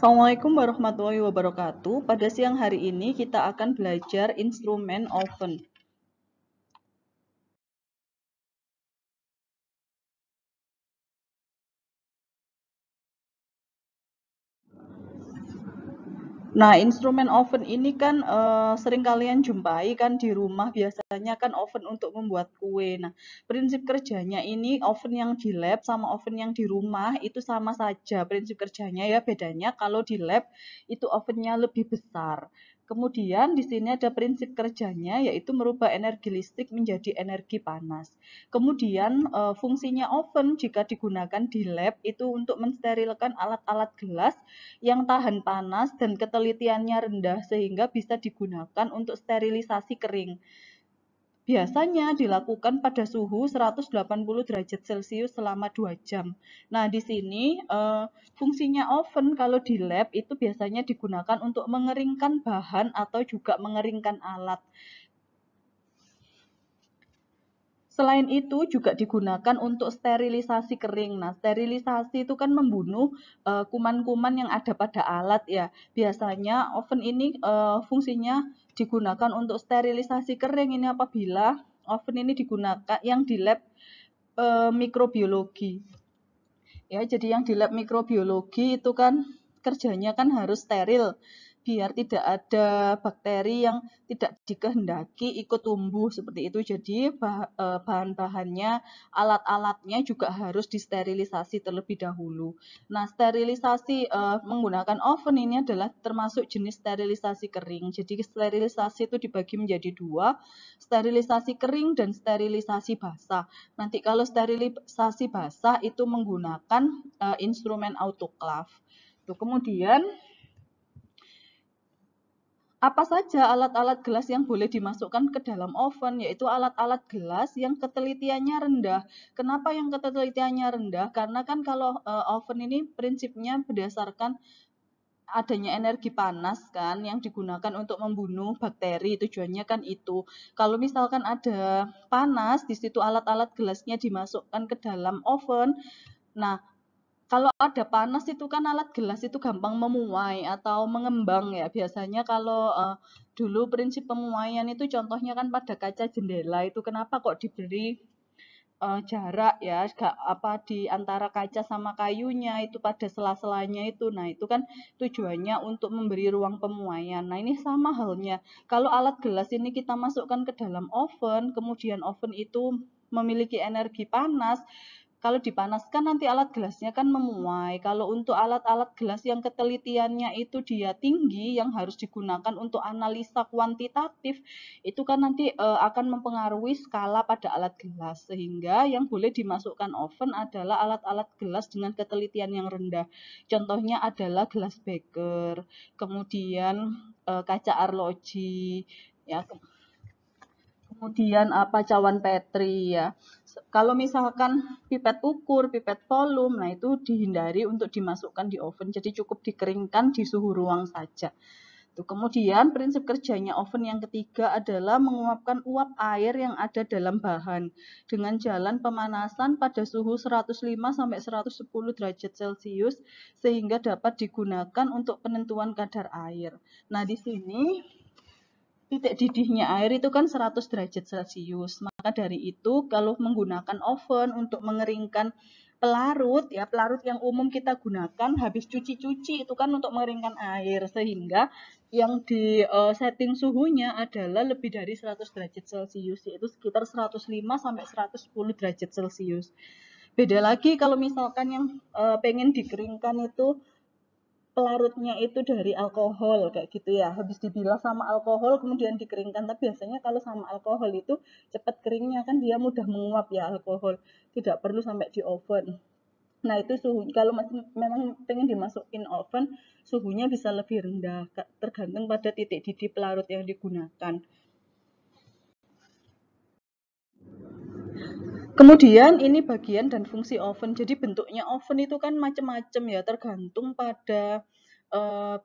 Assalamualaikum warahmatullahi wabarakatuh. Pada siang hari ini kita akan belajar instrumen oven. Nah, instrumen oven ini kan sering kalian jumpai kan di rumah, biasanya kan oven untuk membuat kue. Nah, prinsip kerjanya ini oven yang di lab sama oven yang di rumah itu sama saja prinsip kerjanya ya, bedanya kalau di lab itu ovennya lebih besar. Kemudian di sini ada prinsip kerjanya yaitu merubah energi listrik menjadi energi panas. Kemudian fungsinya oven jika digunakan di lab itu untuk mensterilkan alat-alat gelas yang tahan panas dan ketelitiannya rendah sehingga bisa digunakan untuk sterilisasi kering. Biasanya dilakukan pada suhu 180 derajat Celcius selama 2 jam. Nah, di sini fungsinya oven kalau di lab itu biasanya digunakan untuk mengeringkan bahan atau juga mengeringkan alat. Selain itu juga digunakan untuk sterilisasi kering. Nah, sterilisasi itu kan membunuh kuman-kuman yang ada pada alat ya. Biasanya oven ini fungsinya digunakan untuk sterilisasi kering ini apabila oven ini digunakan yang di lab mikrobiologi. Ya, jadi yang di lab mikrobiologi itu kan kerjanya kan harus steril biar tidak ada bakteri yang tidak dikehendaki ikut tumbuh seperti itu. Jadi bahan-bahannya, alat-alatnya juga harus disterilisasi terlebih dahulu. Nah, sterilisasi menggunakan oven ini adalah termasuk jenis sterilisasi kering. Jadi sterilisasi itu dibagi menjadi dua, sterilisasi kering dan sterilisasi basah. Nanti kalau sterilisasi basah itu menggunakan instrumen autoclave. Tuh, kemudian apa saja alat-alat gelas yang boleh dimasukkan ke dalam oven, yaitu alat-alat gelas yang ketelitiannya rendah. Kenapa yang ketelitiannya rendah? Karena kan kalau oven ini prinsipnya berdasarkan adanya energi panas kan yang digunakan untuk membunuh bakteri, tujuannya kan itu. Kalau misalkan ada panas di situ alat-alat gelasnya dimasukkan ke dalam oven. Nah, kalau ada panas itu kan alat gelas itu gampang memuai atau mengembang ya. Biasanya kalau dulu prinsip pemuaian itu contohnya kan pada kaca jendela itu kenapa kok diberi jarak ya, gak apa di antara kaca sama kayunya itu pada sela-selanya itu. Nah, itu kan tujuannya untuk memberi ruang pemuaian. Nah, ini sama halnya. Kalau alat gelas ini kita masukkan ke dalam oven, kemudian oven itu memiliki energi panas, kalau dipanaskan nanti alat gelasnya kan memuai. Kalau untuk alat-alat gelas yang ketelitiannya itu dia tinggi, yang harus digunakan untuk analisa kuantitatif, itu kan nanti akan mempengaruhi skala pada alat gelas. Sehingga yang boleh dimasukkan oven adalah alat-alat gelas dengan ketelitian yang rendah. Contohnya adalah gelas beker, kemudian kaca arloji, ya, kemudian apa cawan petri ya. Kalau misalkan pipet ukur, pipet volume, nah itu dihindari untuk dimasukkan di oven. Jadi cukup dikeringkan di suhu ruang saja. Tuh, kemudian prinsip kerjanya oven yang ketiga adalah menguapkan uap air yang ada dalam bahan dengan jalan pemanasan pada suhu 105 sampai 110 derajat Celcius sehingga dapat digunakan untuk penentuan kadar air. Nah, di sini titik didihnya air itu kan 100 derajat Celcius. Maka dari itu kalau menggunakan oven untuk mengeringkan pelarut ya, pelarut yang umum kita gunakan habis cuci-cuci itu kan untuk mengeringkan air sehingga yang di setting suhunya adalah lebih dari 100 derajat Celcius yaitu sekitar 105 sampai 110 derajat Celcius. Beda lagi kalau misalkan yang pengen dikeringkan itu pelarutnya itu dari alkohol kayak gitu ya, habis dibilas sama alkohol kemudian dikeringkan. Tapi biasanya kalau sama alkohol itu cepat keringnya kan, dia mudah menguap ya alkohol, tidak perlu sampai di oven. Nah, itu suhu kalau masih memang pengen dimasukin oven suhunya bisa lebih rendah tergantung pada titik didih pelarut yang digunakan. Kemudian ini bagian dan fungsi oven. Jadi bentuknya oven itu kan macam-macam ya, tergantung pada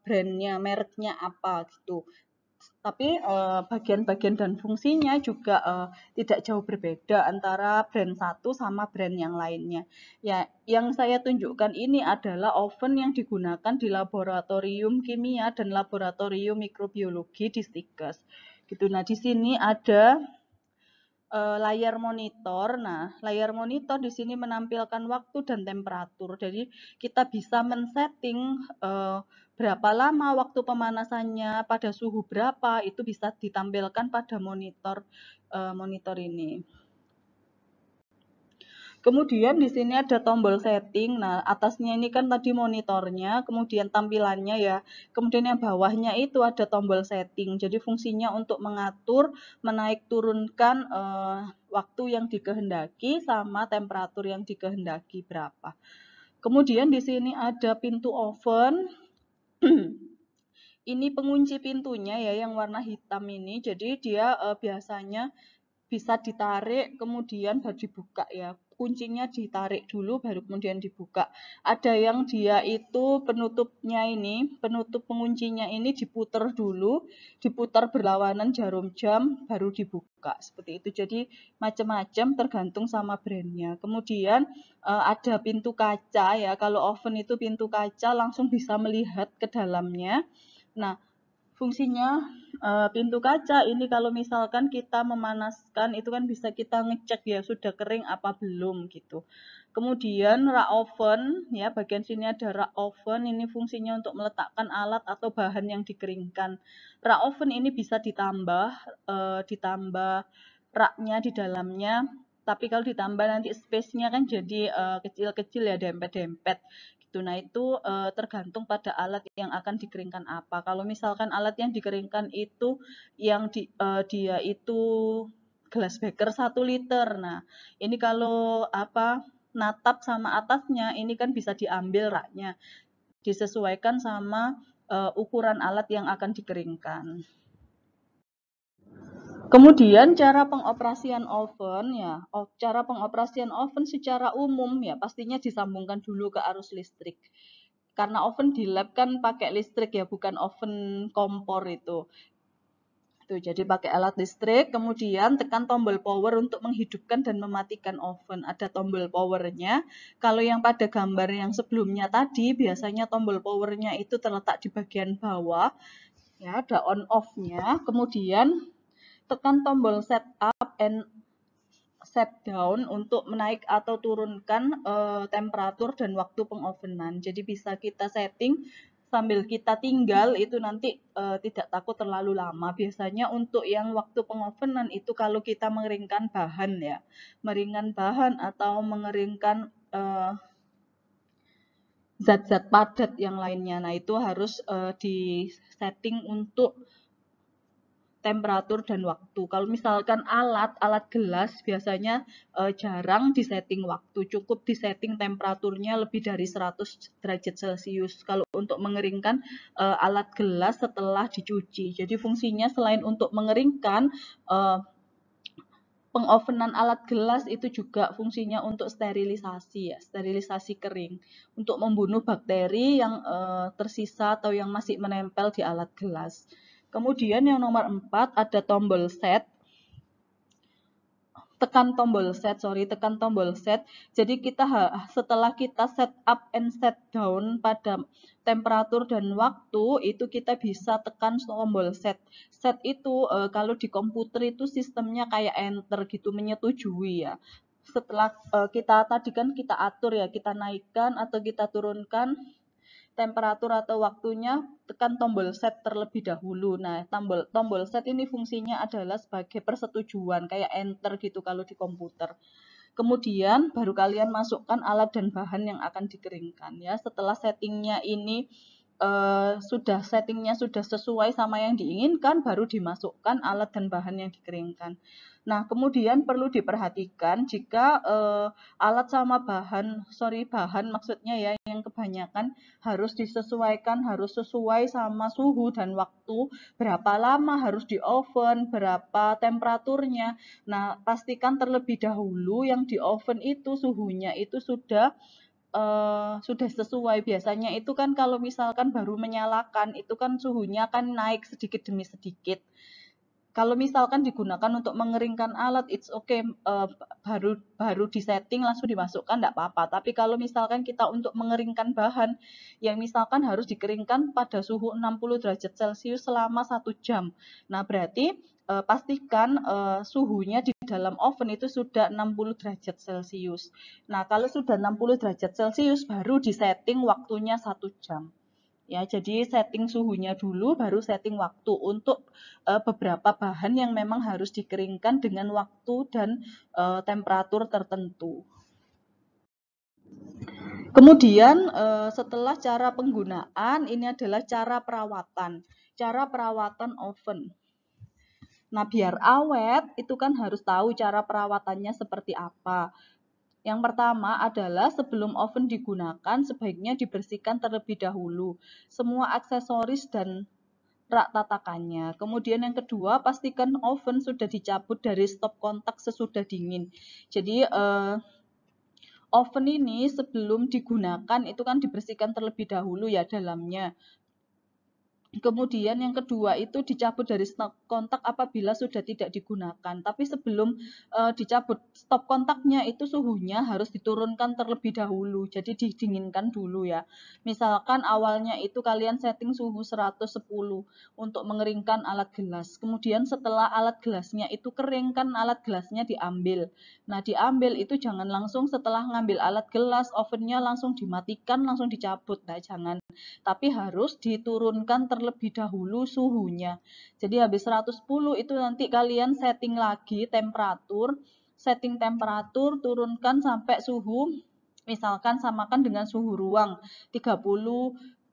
brandnya, mereknya apa gitu. Tapi bagian-bagian dan fungsinya juga tidak jauh berbeda antara brand satu sama brand yang lainnya. Ya, yang saya tunjukkan ini adalah oven yang digunakan di laboratorium kimia dan laboratorium mikrobiologi di Stikes. Gitu. Nah, di sini ada layar monitor. Nah, layar monitor di sini menampilkan waktu dan temperatur. Jadi kita bisa men-setting berapa lama waktu pemanasannya, pada suhu berapa, itu bisa ditampilkan pada monitor ini. Kemudian di sini ada tombol setting. Nah, atasnya ini kan tadi monitornya, kemudian tampilannya ya. Kemudian yang bawahnya itu ada tombol setting. Jadi fungsinya untuk mengatur, menaik turunkan waktu yang dikehendaki sama temperatur yang dikehendaki berapa. Kemudian di sini ada pintu oven. Ini pengunci pintunya ya yang warna hitam ini. Jadi dia biasanya bisa ditarik kemudian baru dibuka ya. Kuncinya ditarik dulu baru kemudian dibuka. Ada yang dia itu penutupnya ini, penutup penguncinya ini diputar dulu, diputar berlawanan jarum jam baru dibuka. Seperti itu. Jadi macam-macam tergantung sama brandnya. Kemudian ada pintu kaca ya. Kalau oven itu pintu kaca langsung bisa melihat ke dalamnya. Nah, fungsinya pintu kaca ini kalau misalkan kita memanaskan itu kan bisa kita ngecek ya sudah kering apa belum gitu. Kemudian rak oven ya, bagian sini ada rak oven, ini fungsinya untuk meletakkan alat atau bahan yang dikeringkan. Rak oven ini bisa ditambah raknya di dalamnya. Tapi kalau ditambah nanti space-nya kan jadi kecil-kecil ya, dempet-dempet. Gitu. Nah, itu tergantung pada alat yang akan dikeringkan apa. Kalau misalkan alat yang dikeringkan itu yang dia itu gelas beker 1 liter. Nah, ini kalau natap sama atasnya ini kan bisa diambil raknya. Disesuaikan sama ukuran alat yang akan dikeringkan. Kemudian cara pengoperasian oven ya, cara pengoperasian oven secara umum ya pastinya disambungkan dulu ke arus listrik. Karena oven di lab kan pakai listrik ya, bukan oven kompor itu. Tuh, jadi pakai alat listrik, kemudian tekan tombol power untuk menghidupkan dan mematikan oven. Ada tombol powernya. Kalau yang pada gambar yang sebelumnya tadi, biasanya tombol powernya itu terletak di bagian bawah. Ya, ada on off-nya. Kemudian tekan tombol setup and set down untuk menaik atau turunkan temperatur dan waktu pengovenan. Jadi bisa kita setting sambil kita tinggal itu nanti tidak takut terlalu lama. Biasanya untuk yang waktu pengovenan itu kalau kita mengeringkan bahan ya, mengeringkan bahan atau mengeringkan zat-zat padat yang lainnya. Nah, itu harus di setting untuk temperatur dan waktu. Kalau misalkan alat gelas biasanya jarang disetting waktu, cukup disetting temperaturnya lebih dari 100 derajat Celcius. Kalau untuk mengeringkan alat gelas setelah dicuci. Jadi fungsinya selain untuk mengeringkan, pengovenan alat gelas itu juga fungsinya untuk sterilisasi ya, sterilisasi kering. Untuk membunuh bakteri yang tersisa atau yang masih menempel di alat gelas. Kemudian yang nomor 4 ada tombol set. Tekan tombol set. Jadi kita setelah kita set up and set down pada temperatur dan waktu itu kita bisa tekan tombol set. Set itu kalau di komputer itu sistemnya kayak enter gitu, menyetujui ya. Setelah kita tadi kan kita atur ya, kita naikkan atau kita turunkan temperatur atau waktunya, tekan tombol set terlebih dahulu. Nah, tombol set ini fungsinya adalah sebagai persetujuan, kayak enter gitu kalau di komputer. Kemudian baru kalian masukkan alat dan bahan yang akan dikeringkan ya. Setelah settingnya ini settingnya sudah sesuai sama yang diinginkan, baru dimasukkan alat dan bahan yang dikeringkan. Nah, kemudian perlu diperhatikan jika alat sama bahan maksudnya ya yang kebanyakan harus disesuaikan, harus sesuai sama suhu dan waktu, berapa lama harus di oven, berapa temperaturnya. Nah, pastikan terlebih dahulu yang di oven itu suhunya itu sudah sudah sesuai. Biasanya itu kan kalau misalkan baru menyalakan itu kan suhunya kan naik sedikit demi sedikit. Kalau misalkan digunakan untuk mengeringkan alat, it's okay, baru disetting langsung dimasukkan enggak apa-apa. Tapi kalau misalkan kita untuk mengeringkan bahan yang misalkan harus dikeringkan pada suhu 60 derajat Celcius selama 1 jam. Nah, berarti pastikan suhunya di dalam oven itu sudah 60 derajat Celcius. Nah, kalau sudah 60 derajat Celcius baru disetting waktunya 1 jam. Ya, jadi setting suhunya dulu, baru setting waktu untuk beberapa bahan yang memang harus dikeringkan dengan waktu dan temperatur tertentu. Kemudian setelah cara penggunaan, ini adalah cara perawatan. Cara perawatan oven. Nah, biar awet, itu kan harus tahu cara perawatannya seperti apa. Yang pertama adalah sebelum oven digunakan, sebaiknya dibersihkan terlebih dahulu semua aksesoris dan rak tatakannya. Kemudian yang kedua, pastikan oven sudah dicabut dari stop kontak sesudah dingin. Jadi oven ini sebelum digunakan itu kan dibersihkan terlebih dahulu ya dalamnya. Kemudian yang kedua itu dicabut dari stop kontak apabila sudah tidak digunakan. Tapi sebelum dicabut stop kontaknya itu suhunya harus diturunkan terlebih dahulu. Jadi didinginkan dulu ya. Misalkan awalnya itu kalian setting suhu 110 untuk mengeringkan alat gelas. Kemudian setelah alat gelasnya itu kering kan alat gelasnya diambil. Nah, diambil itu jangan langsung setelah ngambil alat gelas ovennya langsung dimatikan, langsung dicabut. Nah, jangan. Tapi harus diturunkan terlebih dahulu suhunya. Jadi habis 110 itu nanti kalian setting lagi temperatur, turunkan sampai suhu, misalkan samakan dengan suhu ruang 30,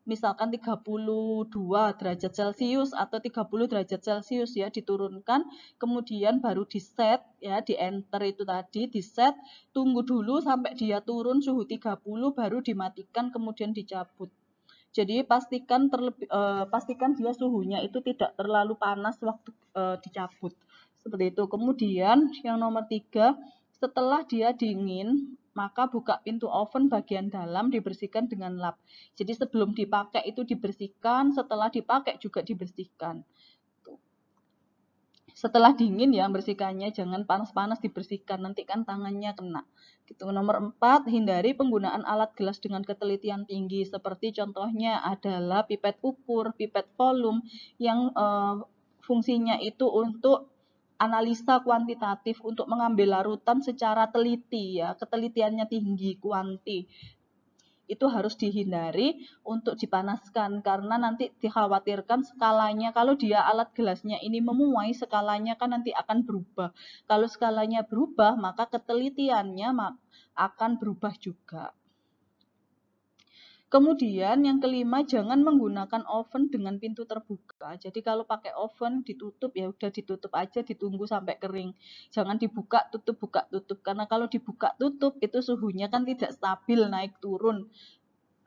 misalkan 32 derajat Celcius atau 30 derajat Celcius ya, diturunkan, kemudian baru di set ya, di enter itu tadi, di set, tunggu dulu sampai dia turun suhu 30 baru dimatikan kemudian dicabut. Jadi pastikan dia suhunya itu tidak terlalu panas waktu dicabut. Seperti itu. Kemudian yang nomor 3, setelah dia dingin, maka buka pintu oven bagian dalam dibersihkan dengan lap. Jadi sebelum dipakai itu dibersihkan, setelah dipakai juga dibersihkan. Setelah dingin ya bersihkannya, jangan panas-panas dibersihkan, nanti kan tangannya kena. Gitu. Nomor 4, hindari penggunaan alat gelas dengan ketelitian tinggi, seperti contohnya adalah pipet ukur, pipet volume yang fungsinya itu untuk analisa kuantitatif, untuk mengambil larutan secara teliti ya, ketelitiannya tinggi, kuanti. Itu harus dihindari untuk dipanaskan karena nanti dikhawatirkan skalanya, kalau dia alat gelasnya ini memuai, skalanya kan nanti akan berubah. Kalau skalanya berubah, maka ketelitiannya akan berubah juga. Kemudian yang kelima, jangan menggunakan oven dengan pintu terbuka. Jadi kalau pakai oven ditutup ya udah ditutup aja, ditunggu sampai kering. Jangan dibuka tutup buka tutup, karena kalau dibuka tutup itu suhunya kan tidak stabil, naik turun.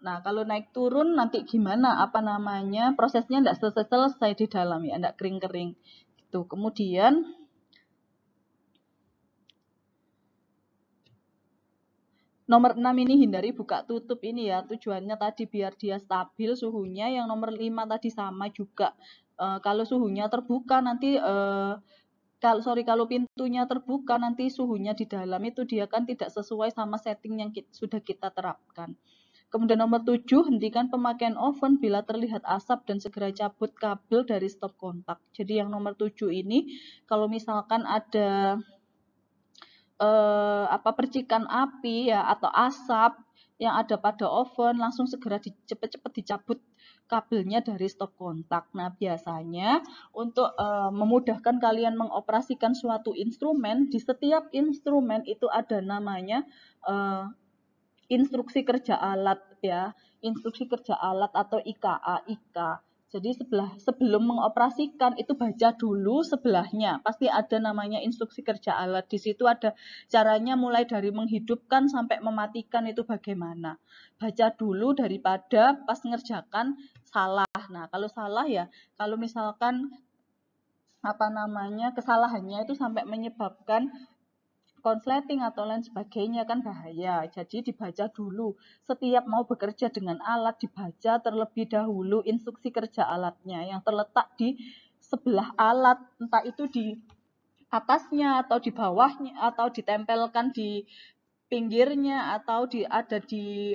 Nah, kalau naik turun nanti gimana? Apa namanya? Prosesnya enggak selesai-selesai di dalam ya, enggak kering-kering. Gitu. Kemudian nomor 6 ini hindari buka tutup ini ya. Tujuannya tadi biar dia stabil suhunya. Yang nomor 5 tadi sama juga. Kalau suhunya terbuka nanti kalau pintunya terbuka nanti suhunya di dalam itu dia kan tidak sesuai sama setting yang sudah kita terapkan. Kemudian nomor 7, hentikan pemakaian oven bila terlihat asap dan segera cabut kabel dari stop kontak. Jadi yang nomor 7 ini kalau misalkan ada percikan api ya atau asap yang ada pada oven, langsung segera cepet-cepet dicabut kabelnya dari stop kontak. Nah, biasanya untuk memudahkan kalian mengoperasikan suatu instrumen, di setiap instrumen itu ada namanya instruksi kerja alat ya, instruksi kerja alat atau IKA. Jadi sebelum mengoperasikan itu baca dulu sebelahnya, pasti ada namanya instruksi kerja alat. Di situ ada caranya mulai dari menghidupkan sampai mematikan itu bagaimana. Baca dulu daripada pas ngerjakan salah. Nah, kalau salah ya, kalau misalkan kesalahannya itu sampai menyebabkan konsleting atau lain sebagainya kan bahaya. Jadi dibaca dulu. Setiap mau bekerja dengan alat dibaca terlebih dahulu instruksi kerja alatnya yang terletak di sebelah alat, entah itu di atasnya atau di bawahnya atau ditempelkan di pinggirnya atau ada di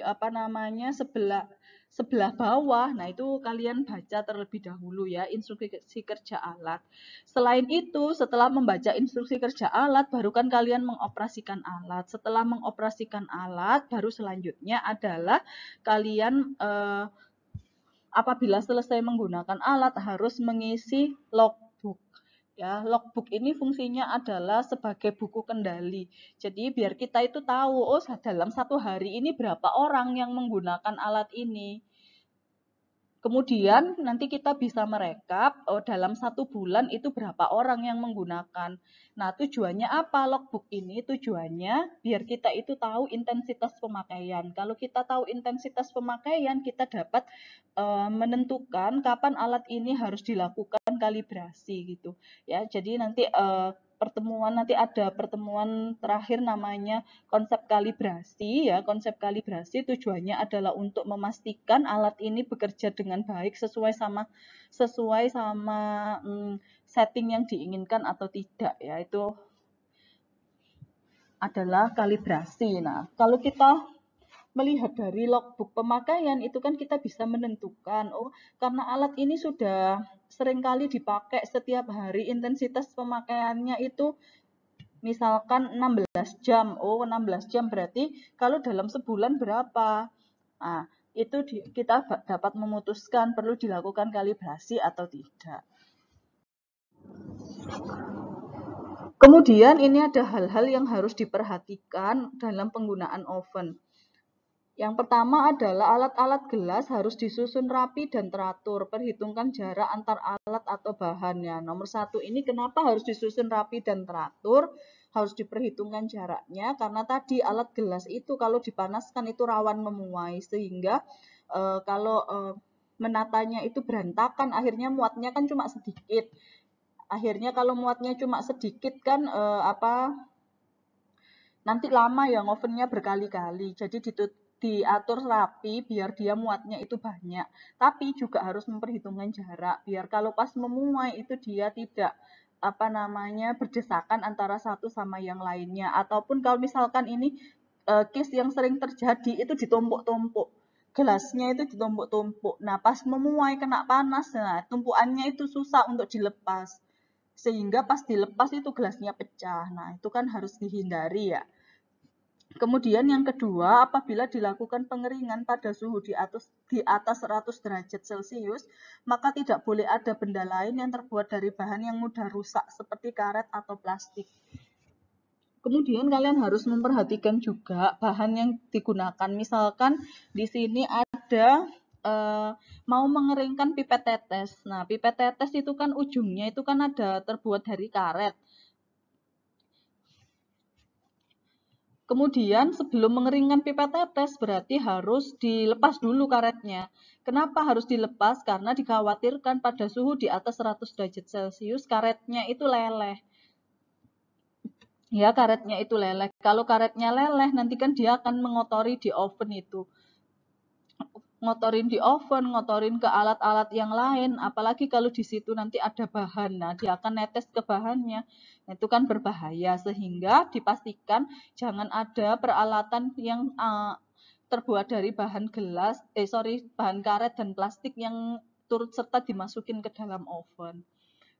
sebelah bawah. Nah, itu kalian baca terlebih dahulu ya instruksi kerja alat. Selain itu, setelah membaca instruksi kerja alat, baru kan kalian mengoperasikan alat. Setelah mengoperasikan alat, baru selanjutnya adalah kalian apabila selesai menggunakan alat harus mengisi logbook. Ya, logbook ini fungsinya adalah sebagai buku kendali. Jadi biar kita itu tahu, oh dalam satu hari ini berapa orang yang menggunakan alat ini. Kemudian nanti kita bisa merekap dalam satu bulan itu berapa orang yang menggunakan. Nah, tujuannya apa logbook ini? Tujuannya biar kita itu tahu intensitas pemakaian. Kalau kita tahu intensitas pemakaian, kita dapat menentukan kapan alat ini harus dilakukan kalibrasi gitu. Ya, jadi nanti ada pertemuan terakhir namanya konsep kalibrasi ya. Konsep kalibrasi tujuannya adalah untuk memastikan alat ini bekerja dengan baik sesuai sama setting yang diinginkan atau tidak ya. Itu adalah kalibrasi. Nah, kalau kita melihat dari logbook pemakaian itu kan kita bisa menentukan, oh karena alat ini sudah seringkali dipakai setiap hari, intensitas pemakaiannya itu misalkan 16 jam. Oh, 16 jam berarti kalau dalam sebulan berapa? Nah, itu kita dapat memutuskan perlu dilakukan kalibrasi atau tidak. Kemudian ini ada hal-hal yang harus diperhatikan dalam penggunaan oven. Yang pertama adalah alat-alat gelas harus disusun rapi dan teratur. Perhitungkan jarak antar alat atau bahannya. Nomor 1 ini kenapa harus disusun rapi dan teratur? Harus diperhitungkan jaraknya karena tadi alat gelas itu kalau dipanaskan itu rawan memuai. Sehingga kalau menatanya itu berantakan, akhirnya muatnya kan cuma sedikit. Akhirnya kalau muatnya cuma sedikit kan nanti lama ya ovennya berkali-kali. Jadi diatur rapi biar dia muatnya itu banyak. Tapi juga harus memperhitungkan jarak biar kalau pas memuai itu dia tidak berdesakan antara satu sama yang lainnya. Ataupun kalau misalkan ini case yang sering terjadi itu ditumpuk-tumpuk. Gelasnya itu ditumpuk-tumpuk. Nah, pas memuai kena panas, nah tumpuannya itu susah untuk dilepas. Sehingga pas dilepas itu gelasnya pecah. Nah, itu kan harus dihindari ya. Kemudian yang kedua, apabila dilakukan pengeringan pada suhu di atas 100 derajat Celcius, maka tidak boleh ada benda lain yang terbuat dari bahan yang mudah rusak seperti karet atau plastik. Kemudian kalian harus memperhatikan juga bahan yang digunakan. Misalkan di sini ada mau mengeringkan pipet tetes. Nah, pipet tetes itu kan ujungnya itu kan ada terbuat dari karet. Kemudian sebelum mengeringkan pipet tetes berarti harus dilepas dulu karetnya. Kenapa harus dilepas? Karena dikhawatirkan pada suhu di atas 100 derajat Celcius karetnya itu leleh. Ya, karetnya itu leleh. Kalau karetnya leleh nanti kan dia akan mengotori di oven itu. Ngotorin di oven, ngotorin ke alat-alat yang lain, apalagi kalau di situ nanti ada bahan. Nah, dia akan netes ke bahannya. Itu kan berbahaya, sehingga dipastikan jangan ada peralatan yang terbuat dari bahan bahan karet dan plastik yang turut serta dimasukin ke dalam oven.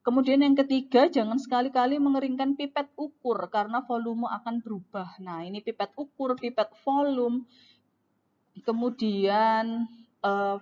Kemudian yang ketiga, jangan sekali-kali mengeringkan pipet ukur karena volume akan berubah. Nah, ini pipet ukur, pipet volume. Kemudian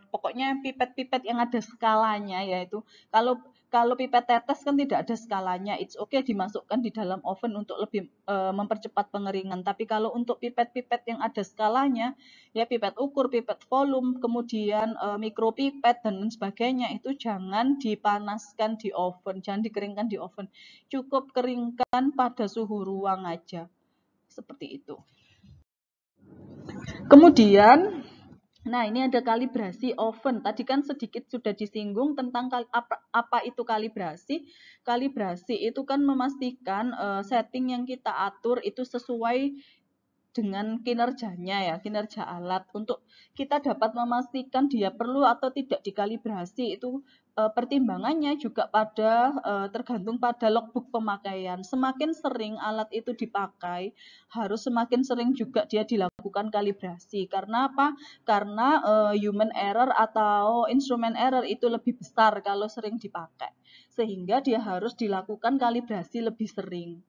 pokoknya pipet-pipet yang ada skalanya, yaitu kalau pipet tetes kan tidak ada skalanya, it's okay dimasukkan di dalam oven untuk lebih mempercepat pengeringan. Tapi kalau untuk pipet-pipet yang ada skalanya, ya pipet ukur, pipet volume, kemudian mikropipet dan lain sebagainya itu jangan dipanaskan di oven, jangan dikeringkan di oven. Cukup keringkan pada suhu ruang aja. Seperti itu. Kemudian Nah, ini ada kalibrasi oven. Tadi kan sedikit sudah disinggung tentang apa itu kalibrasi. Kalibrasi itu kan memastikan setting yang kita atur itu sesuai dengan kinerjanya ya, kinerja alat. Untuk kita dapat memastikan dia perlu atau tidak dikalibrasi itu pertimbangannya juga tergantung pada logbook pemakaian. Semakin sering alat itu dipakai, harus semakin sering juga dia dilakukan kalibrasi. Karena apa? Karena human error atau instrument error itu lebih besar kalau sering dipakai. Sehingga dia harus dilakukan kalibrasi lebih sering.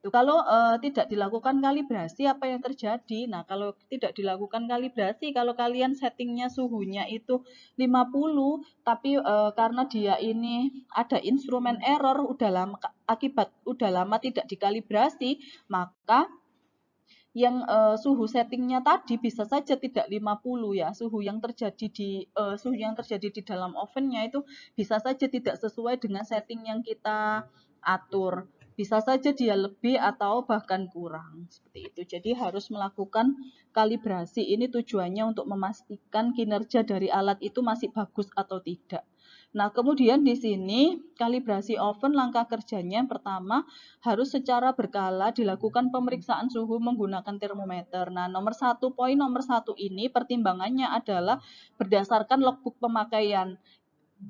Kalau tidak dilakukan kalibrasi, apa yang terjadi? Nah, kalau tidak dilakukan kalibrasi, kalau kalian settingnya suhunya itu 50, tapi karena dia ini ada instrumen error, udah lama tidak dikalibrasi, maka yang suhu settingnya tadi bisa saja tidak 50 ya, suhu yang terjadi di dalam ovennya itu bisa saja tidak sesuai dengan setting yang kita atur. Bisa saja dia lebih atau bahkan kurang seperti itu. Jadi harus melakukan kalibrasi. Ini tujuannya untuk memastikan kinerja dari alat itu masih bagus atau tidak. Nah, kemudian di sini kalibrasi oven langkah kerjanya yang pertama harus secara berkala dilakukan pemeriksaan suhu menggunakan termometer. Nah, nomor satu ini pertimbangannya adalah berdasarkan logbook pemakaian.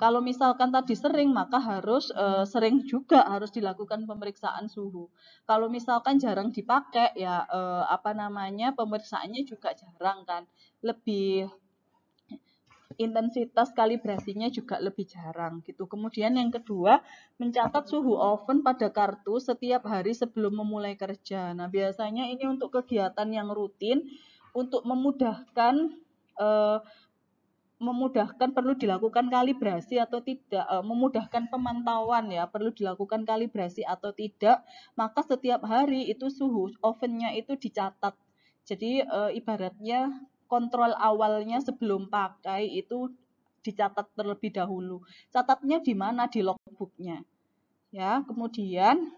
Kalau misalkan tadi sering, maka harus sering juga harus dilakukan pemeriksaan suhu. Kalau misalkan jarang dipakai, ya pemeriksaannya juga jarang kan. Lebih intensitas kalibrasinya juga lebih jarang gitu. Kemudian yang kedua, mencatat suhu oven pada kartu setiap hari sebelum memulai kerja. Nah, biasanya ini untuk kegiatan yang rutin untuk eh, memudahkan perlu dilakukan kalibrasi atau tidak, memudahkan pemantauan ya, perlu dilakukan kalibrasi atau tidak, maka setiap hari itu suhu ovennya itu dicatat. Jadi ibaratnya kontrol awalnya sebelum pakai itu dicatat terlebih dahulu. Catatnya di mana? Di logbooknya. Ya, kemudian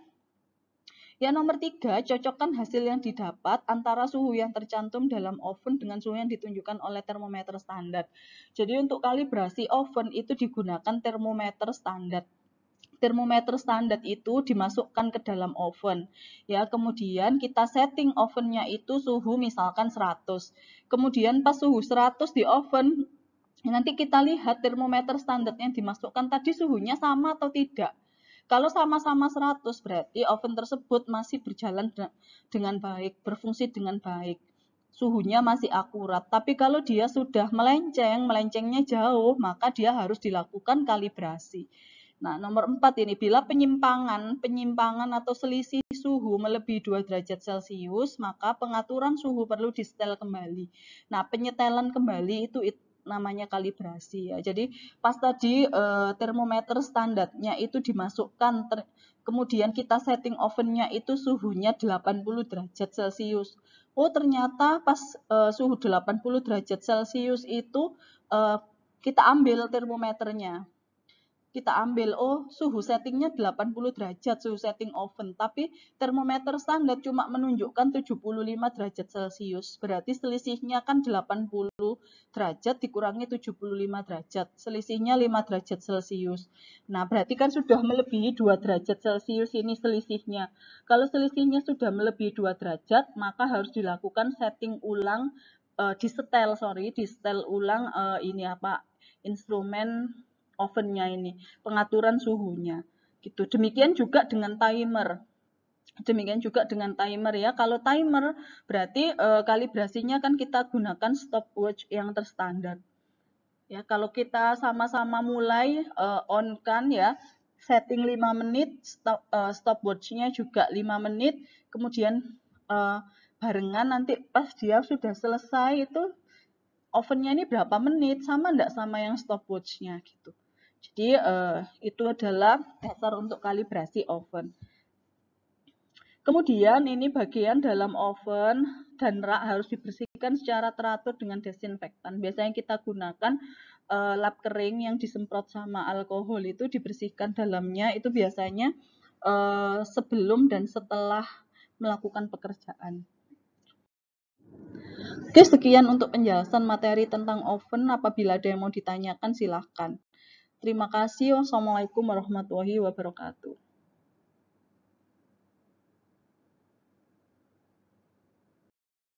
yang nomor 3, cocokkan hasil yang didapat antara suhu yang tercantum dalam oven dengan suhu yang ditunjukkan oleh termometer standar. Jadi untuk kalibrasi oven itu digunakan termometer standar. Termometer standar itu dimasukkan ke dalam oven. Ya, kemudian kita setting ovennya itu suhu misalkan 100. Kemudian pas suhu 100 di oven, nanti kita lihat termometer standar yang dimasukkan tadi suhunya sama atau tidak. Kalau sama-sama 100 berarti oven tersebut masih berjalan dengan baik, berfungsi dengan baik. Suhunya masih akurat. Tapi kalau dia sudah melencengnya jauh, maka dia harus dilakukan kalibrasi. Nah, nomor 4 ini, bila penyimpangan atau selisih suhu melebihi 2 derajat Celcius, maka pengaturan suhu perlu disetel kembali. Nah, penyetelan kembali itu namanya kalibrasi ya. Jadi pas tadi termometer standarnya itu dimasukkan, kemudian kita setting ovennya itu suhunya 80 derajat Celcius. Oh, ternyata pas suhu 80 derajat Celcius itu kita ambil termometernya. Kita ambil, oh suhu settingnya 80 derajat, suhu setting oven, tapi termometer standar cuma menunjukkan 75 derajat Celcius, berarti selisihnya kan 80 derajat dikurangi 75 derajat, selisihnya 5 derajat Celcius. Nah, berarti kan sudah melebihi 2 derajat Celcius ini selisihnya. Kalau selisihnya sudah melebihi 2 derajat, maka harus dilakukan setting ulang, disetel ulang instrumen ovennya ini, pengaturan suhunya gitu. Demikian juga dengan timer. Ya. Kalau timer berarti kalibrasinya kan kita gunakan stopwatch yang terstandar. Ya, kalau kita sama-sama mulai on kan ya, setting 5 menit, stopwatch-nya juga 5 menit, kemudian barengan nanti pas dia sudah selesai itu ovennya ini berapa menit, sama enggak sama yang stopwatch-nya gitu. Jadi itu adalah dasar untuk kalibrasi oven. Kemudian ini bagian dalam oven dan rak harus dibersihkan secara teratur dengan desinfektan. Biasanya kita gunakan lap kering yang disemprot sama alkohol itu dibersihkan dalamnya itu biasanya sebelum dan setelah melakukan pekerjaan. Oke, sekian untuk penjelasan materi tentang oven. Apabila ada yang mau ditanyakan, silahkan. Terima kasih. Wassalamualaikum warahmatullahi wabarakatuh.